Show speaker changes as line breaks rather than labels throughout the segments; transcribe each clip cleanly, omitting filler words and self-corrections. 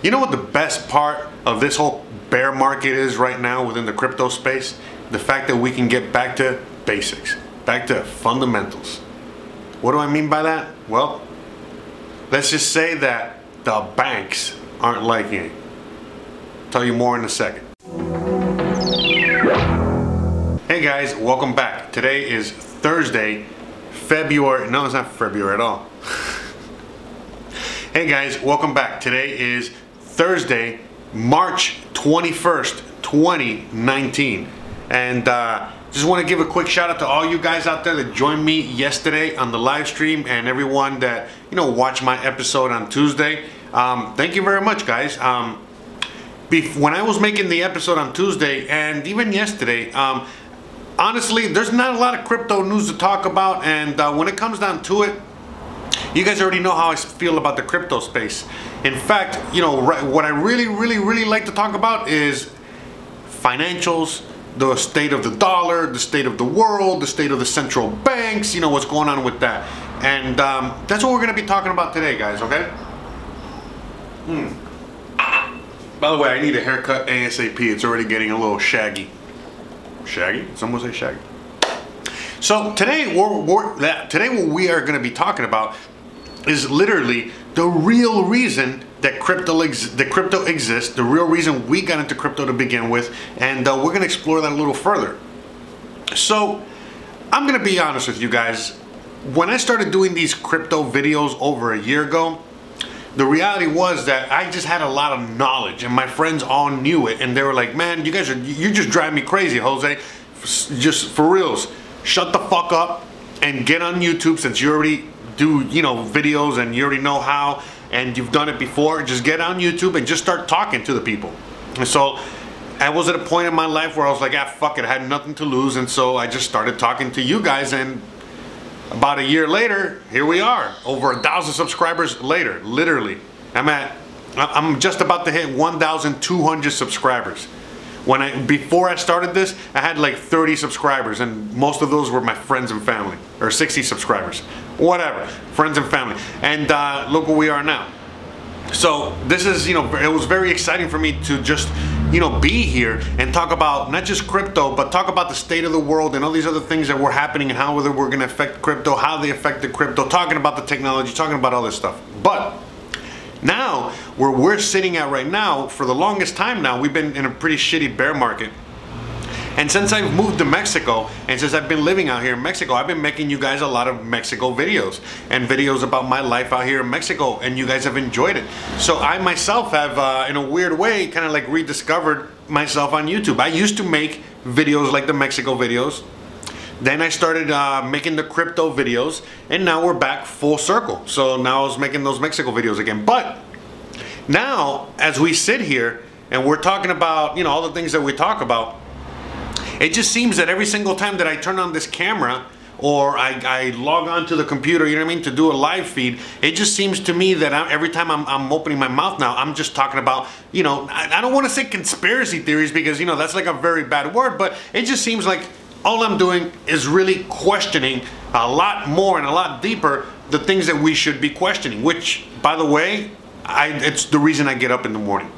You know what the best part of this whole bear market is right now within the crypto space? The fact that we can get back to basics, back to fundamentals. What do I mean by that? Well, let's just say that the banks aren't liking it. I'll tell you more in a second. Hey guys, welcome back. Today is Thursday, February. No, it's not February at all. Hey guys, welcome back. Today is Thursday, March 21st, 2019. And just want to give a quick shout out to all you guys out there that joined me yesterday on the live stream and everyone that, watched my episode on Tuesday. Thank you very much, guys. When I was making the episode on Tuesday and even yesterday, honestly, there's not a lot of crypto news to talk about, and when it comes down to it, you guys already know how I feel about the crypto space. In fact, what I really like to talk about is financials, the state of the dollar, the state of the world, the state of the central banks, what's going on with that. And that's what we're going to be talking about today, guys, okay? By the way, I need a haircut ASAP. It's already getting a little shaggy. Shaggy? Someone say shaggy. So today, what we are going to be talking about is literally the real reason that crypto exists, the real reason we got into crypto to begin with, and we're going to explore that a little further. So I'm going to be honest with you guys. When I started doing these crypto videos over a year ago, the reality was that I just had a lot of knowledge, and my friends all knew it, and they were like, man, you just drive me crazy, Jose. Just for reals, shut the fuck up and get on YouTube, since you already do videos and you already know how and you've done it before. Just get on YouTube and just start talking to the people. And so I was at a point in my life where I was like, fuck it, I had nothing to lose, and so I just started talking to you guys, and about a year later, here we are, over 1,000 subscribers later. Literally, I'm just about to hit 1,200 subscribers. Before I started this, I had like 30 subscribers, and most of those were my friends and family, or 60 subscribers, whatever, friends and family. And look where we are now. So this is, it was very exciting for me to just, be here and talk about not just crypto, but talk about the state of the world and all these other things that were happening and how we're going to affect crypto, how they affected crypto, talking about the technology, talking about all this stuff. But now, where we're sitting at right now, for the longest time now, we've been in a pretty shitty bear market. And since I've moved to Mexico, and since I've been living out here in Mexico, I've been making you guys a lot of Mexico videos and videos about my life out here in Mexico, and you guys have enjoyed it. So I myself have, in a weird way, kind of like rediscovered myself on YouTube. I used to make videos like the Mexico videos. Then I started making the crypto videos, and now we're back full circle. So now I was making those Mexico videos again. But now, as we sit here and we're talking about, all the things that we talk about, it just seems that every single time that I turn on this camera or I log on to the computer, to do a live feed, it just seems to me that every time I'm opening my mouth now, I'm just talking about, I don't want to say conspiracy theories, because, that's like a very bad word, but it just seems like all I'm doing is really questioning a lot more and a lot deeper the things that we should be questioning, which, by the way, it's the reason I get up in the morning.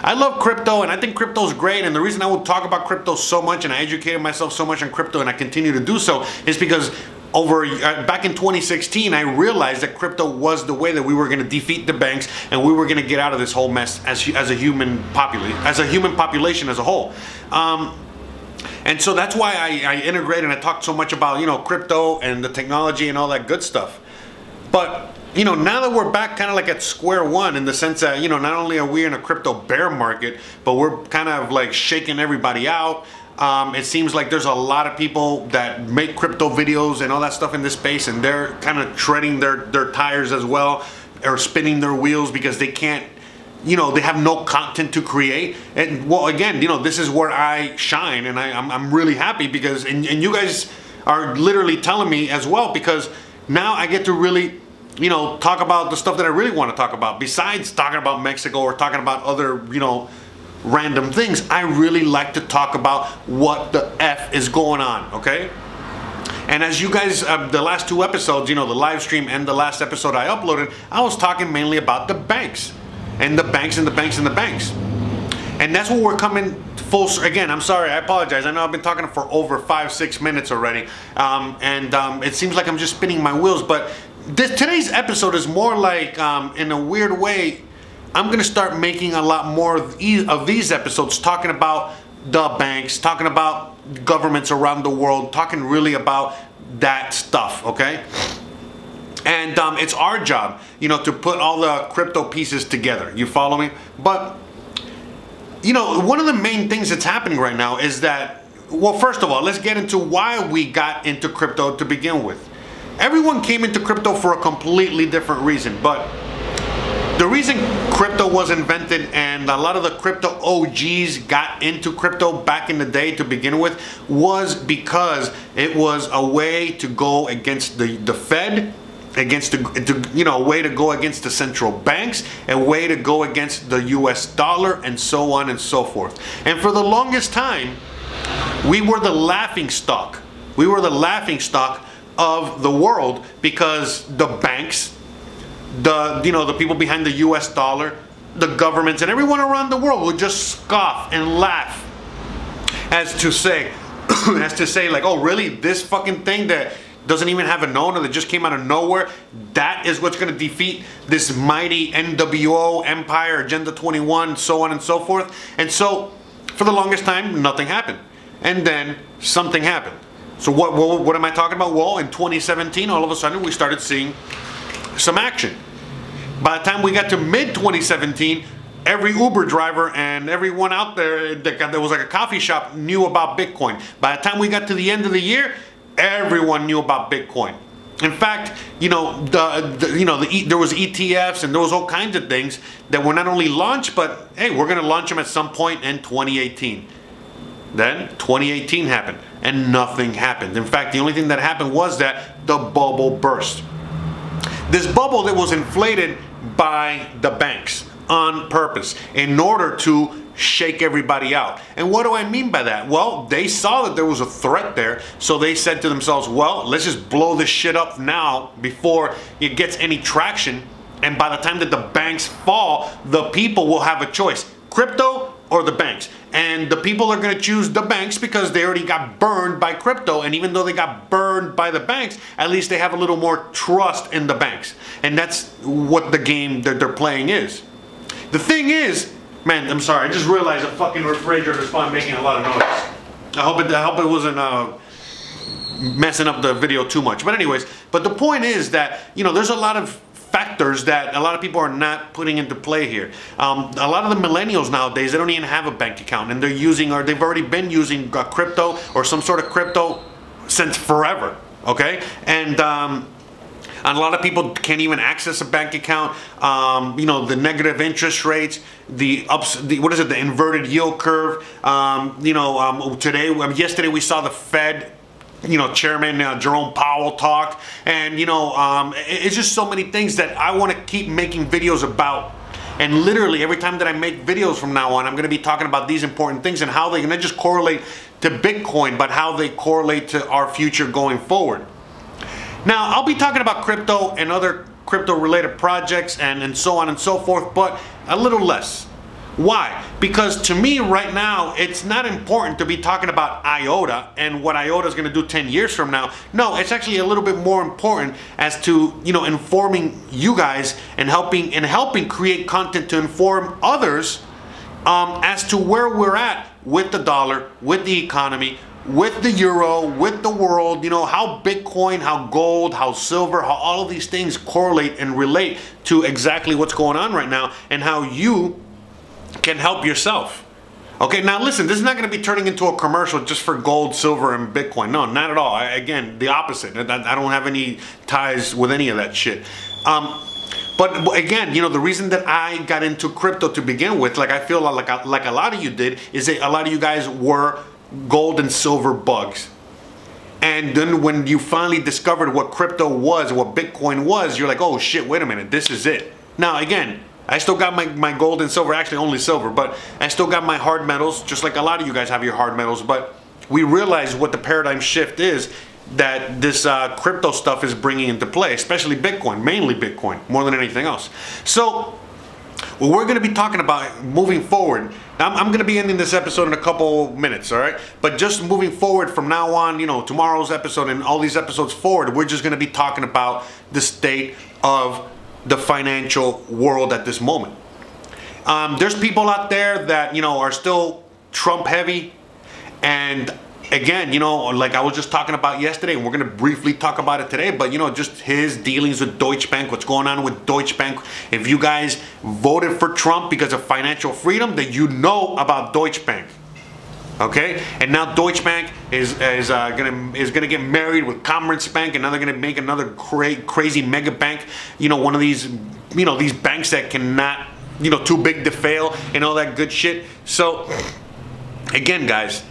I love crypto, and I think crypto is great, and the reason I would talk about crypto so much and I educated myself so much on crypto, and I continue to do so, is because back in 2016, I realized that crypto was the way that we were going to defeat the banks, and we were going to get out of this whole mess as a human population as a whole. And so that's why I integrate and I talk so much about, crypto and the technology and all that good stuff. But, now that we're back kind of like at square one, in the sense that, not only are we in a crypto bear market, but we're kind of like shaking everybody out. It seems like there's a lot of people that make crypto videos and all that stuff in this space, and they're kind of treading their tires as well, or spinning their wheels, because they can't, they have no content to create. And well, again, this is where I shine, and I'm really happy, because and you guys are literally telling me as well, because now I get to really talk about the stuff that I really want to talk about, besides talking about Mexico or talking about other random things. I really like to talk about what the F is going on, okay? And as you guys, the last two episodes, the live stream and the last episode I uploaded, I was talking mainly about the banks. and the banks and the banks and the banks. And that's what we're coming full. Again, I'm sorry, I apologize. I know I've been talking for over 5-6 minutes already, it seems like I'm just spinning my wheels. But today's episode is more like, in a weird way, I'm gonna start making a lot more of these episodes talking about the banks, talking about governments around the world, talking really about that stuff, okay? And it's our job, you know, to put all the crypto pieces together. You follow me? But you know, one of the main things that's happening right now is that, well, first of all, let's get into why we got into crypto to begin with. Everyone came into crypto for a completely different reason, but the reason crypto was invented and a lot of the crypto OGs got into crypto back in the day to begin with was because it was a way to go against the Fed, against a way to go against the central banks, a way to go against the US dollar, and so on and so forth. And for the longest time, we were the laughing stock. We were the laughing stock of the world because the banks, the people behind the US dollar, the governments, and everyone around the world would just scoff and laugh as to say like, oh really, this fucking thing that doesn't even have an owner, that just came out of nowhere, that is what's going to defeat this mighty NWO empire, Agenda 21, so on and so forth. And so for the longest time, nothing happened, and then something happened. So what am I talking about? Well, in 2017, all of a sudden we started seeing some action. By the time we got to mid 2017, every Uber driver and everyone out there that was like a coffee shop knew about Bitcoin. By the time we got to the end of the year, everyone knew about Bitcoin. In fact, you know, there was ETFs and there was all kinds of things that were not only launched, but hey, we're going to launch them at some point in 2018. Then 2018 happened and nothing happened. In fact, the only thing that happened was that the bubble burst. This bubble that was inflated by the banks on purpose in order to shake everybody out. And what do I mean by that? Well, they saw that there was a threat there, so they said to themselves, well, let's just blow this shit up now before it gets any traction. And by the time that the banks fall, the people will have a choice: crypto or the banks. And the people are going to choose the banks because they already got burned by crypto. And even though they got burned by the banks, at least they have a little more trust in the banks. And that's what the game that they're playing is. The thing is, man, I'm sorry, I just realized the fucking refrigerator is probably making a lot of noise. I hope it wasn't messing up the video too much. But anyways, but the point is that, you know, there's a lot of factors that a lot of people are not putting into play here. A lot of the millennials nowadays, they don't even have a bank account, and they're using, or they've already been using crypto or some sort of crypto since forever, okay? And a lot of people can't even access a bank account. You know, the negative interest rates, the inverted yield curve. Yesterday we saw the Fed, Chairman Jerome Powell talk, and it's just so many things that I want to keep making videos about. And literally every time that I make videos from now on, I'm going to be talking about these important things and how they not just correlate to Bitcoin, but how they correlate to our future going forward. Now, I'll be talking about crypto and other crypto-related projects and so on and so forth, but a little less. Why? Because to me right now, it's not important to be talking about IOTA and what IOTA is going to do 10 years from now. No, it's actually a little bit more important as to, informing you guys and helping create content to inform others as to where we're at with the dollar, with the economy, with the euro, with the world, how Bitcoin, how gold, how silver, how all of these things correlate and relate to exactly what's going on right now and how you can help yourself. Okay, now listen, this is not going to be turning into a commercial just for gold, silver, and Bitcoin. No, not at all. Again, the opposite. I don't have any ties with any of that shit. But again, the reason that I got into crypto to begin with, like I feel like a lot of you did, is that a lot of you guys were gold and silver bugs. And then when you finally discovered what crypto was, what Bitcoin was, you're like, oh shit, wait a minute, this is it. Now again, I still got my gold and silver, actually only silver, but I still got my hard metals, just like a lot of you guys have your hard metals. But we realize what the paradigm shift is that this crypto stuff is bringing into play, especially Bitcoin, mainly Bitcoin, more than anything else. So what we're going to be talking about moving forward. I'm going to be ending this episode in a couple minutes, all right? But just moving forward from now on, you know, tomorrow's episode and all these episodes forward, we're just going to be talking about the state of the financial world at this moment. There's people out there that, you know, are still Trump heavy. And again, you know, like I was just talking about yesterday, and we're going to briefly talk about it today, but, you know, just his dealings with Deutsche Bank, what's going on with Deutsche Bank. If you guys voted for Trump because of financial freedom, then you know about Deutsche Bank. Okay? And now Deutsche Bank is gonna get married with Commerzbank, and now they're gonna make another crazy mega bank. You know, one of these, you know, these banks that cannot, you know, too big to fail and all that good shit. So, again, guys,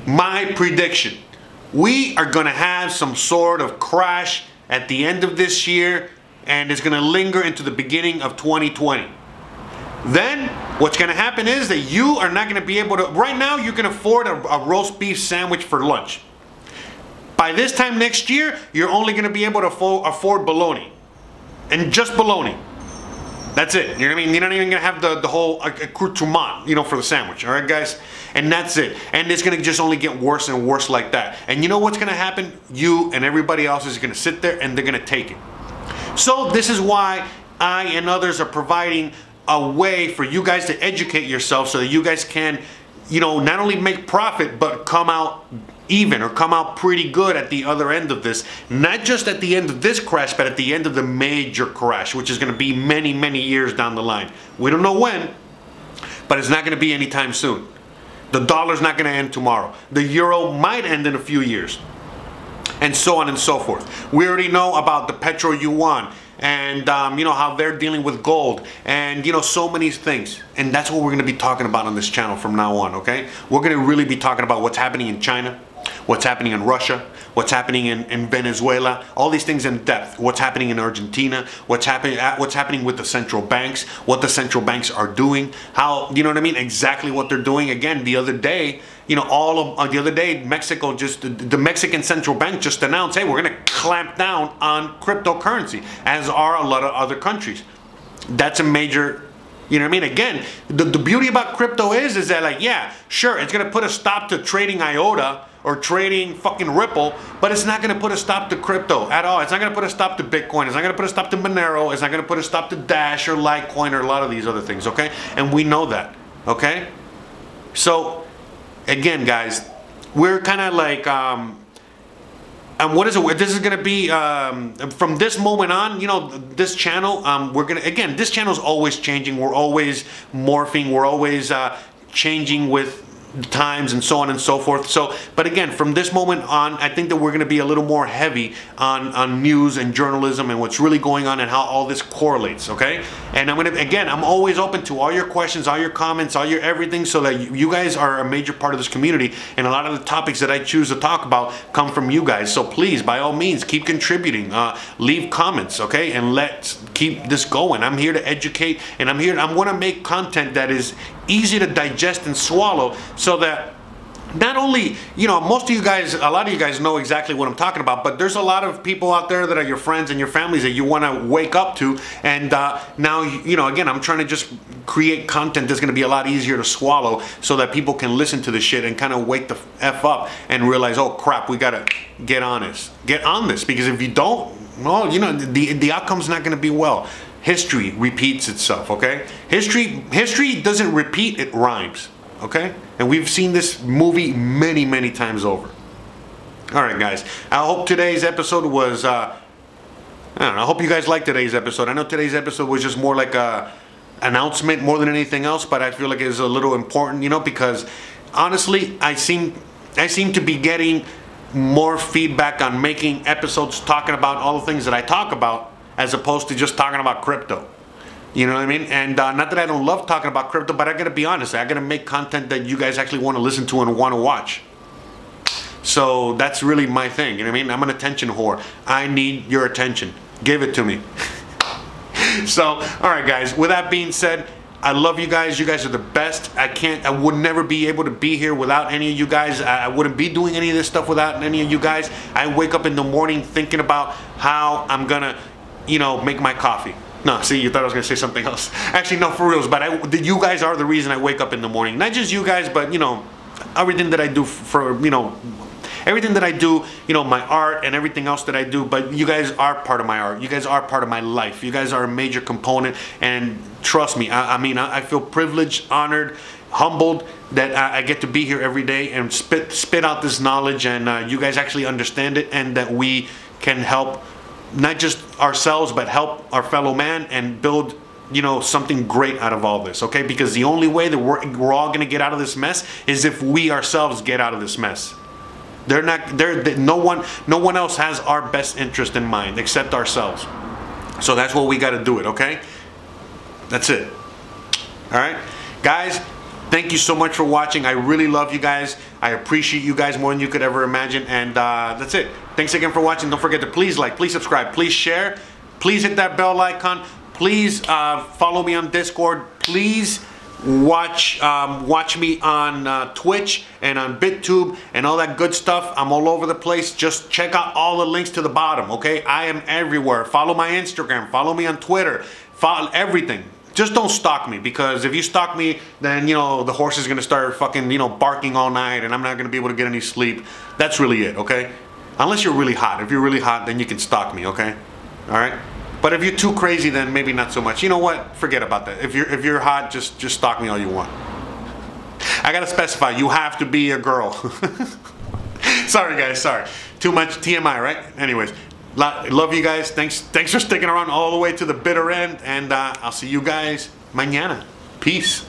my prediction, we are going to have some sort of crash at the end of this year, and it's going to linger into the beginning of 2020. Then what's going to happen is that you are not going to be able to, right now you can afford a roast beef sandwich for lunch. By this time next year, you're only going to be able to afford bologna, and just bologna. That's it. You know what I mean? You're not even going to have the whole accoutrement, you know, for the sandwich. All right, guys? And that's it. And it's going to just only get worse and worse like that. And you know what's going to happen? You and everybody else is going to sit there and they're going to take it. So this is why I and others are providing a way for you guys to educate yourself so that you guys can, you know, not only make profit, but come out even or come out pretty good at the other end of this. Not just at the end of this crash, but at the end of the major crash, which is going to be many, many years down the line. We don't know when, but it's not going to be anytime soon. The dollar's not going to end tomorrow. The euro might end in a few years, and so on and so forth. We already know about the petro yuan, and you know, how they're dealing with gold, and you know, so many things. And that's what we're going to be talking about on this channel from now on. Okay, we're going to really be talking about what's happening in China, what's happening in Russia, what's happening in Venezuela, all these things in depth. What's happening in Argentina, what's happening with the central banks, what the central banks are doing, how, you know what I mean, exactly what they're doing. Again, the other day, you know, the other day, Mexico the Mexican central bank just announced, hey, we're going to clamp down on cryptocurrency, as are a lot of other countries. That's a major, you know what I mean? Again, the beauty about crypto is that, like, yeah, sure, it's going to put a stop to trading IOTA or trading fucking Ripple, but it's not going to put a stop to crypto at all. It's not going to put a stop to Bitcoin. It's not going to put a stop to Monero. It's not going to put a stop to Dash or Litecoin or a lot of these other things, okay? And we know that, okay? So, again, guys, we're kind of like, and what is it? This is going to be, from this moment on, you know, this channel, we're going to, again, this channel is always changing. We're always morphing. We're always changing with times and so on and so forth. So, but again, from this moment on, I think that we're going to be a little more heavy on news and journalism and what's really going on and how all this correlates, okay? And I'm going to, again, I'm always open to all your questions, all your comments, all your everything, so that you guys are a major part of this community, and a lot of the topics that I choose to talk about come from you guys. So please, by all means, keep contributing, leave comments, okay? And let's keep this going. I'm here to educate, and I'm going to make content that is easy to digest and swallow, so that not only, you know, most of you guys, a lot of you guys know exactly what I'm talking about, but there's a lot of people out there that are your friends and your families that you want to wake up to. And now, you know, again, I'm trying to just create content that's going to be a lot easier to swallow, so that people can listen to this shit and kind of wake the F up and realize, oh crap, we got to get on this, because if you don't, well, you know, the outcome's not going to be well. History repeats itself, okay? History doesn't repeat, it rhymes, okay? And we've seen this movie many, many times over. All right, guys. I hope today's episode was, I don't know, I hope you guys liked today's episode. I know today's episode was just more like a announcement more than anything else, but I feel like it's a little important, you know, because honestly, I seem to be getting more feedback on making episodes talking about all the things that I talk about, as opposed to just talking about crypto. You know what I mean? And not that I don't love talking about crypto, but I gotta be honest, I gotta make content that you guys actually want to listen to and want to watch. So that's really my thing, you know what I mean? I'm an attention whore. I need your attention. Give it to me. So, alright guys, with that being said, I love you guys. You guys are the best. I would never be able to be here without any of you guys. I wouldn't be doing any of this stuff without any of you guys. I wake up in the morning thinking about how I'm gonna, you know, make my coffee. No, see, you thought I was gonna say something else. Actually, no, for reals. But you guys are the reason I wake up in the morning. Not just you guys, but you know, everything that I do for, you know, everything that I do, you know, my art and everything else that I do. But you guys are part of my art. You guys are part of my life. You guys are a major component. And trust me, I mean, I feel privileged, honored, humbled that I get to be here every day and spit out this knowledge, and you guys actually understand it, and that we can help not just ourselves but help our fellow man and build, you know, something great out of all this. Okay, because the only way that we're all gonna get out of this mess is if we ourselves get out of this mess. No one else has our best interest in mind except ourselves. So that's what we got to do it. Okay, that's it. All right, guys, thank you so much for watching. I really love you guys. I appreciate you guys more than you could ever imagine. And that's it. Thanks again for watching. Don't forget to please like, please subscribe, please share, please hit that bell icon, please follow me on Discord, please watch me on Twitch and on BitTube and all that good stuff. I'm all over the place. Just check out all the links to the bottom. Okay, I am everywhere. Follow my Instagram, follow me on Twitter, follow everything. Just don't stalk me, because if you stalk me, then, you know, the horse is gonna start fucking, you know, barking all night, and I'm not gonna be able to get any sleep. That's really it. Okay, unless you're really hot. If you're really hot, then you can stalk me. Okay, all right. But if you're too crazy, then maybe not so much. You know what? Forget about that. If you're hot, just stalk me all you want. I gotta specify, you have to be a girl. Sorry guys, sorry. Too much TMI, right? Anyways, love you guys. Thanks for sticking around all the way to the bitter end, and I'll see you guys mañana. Peace.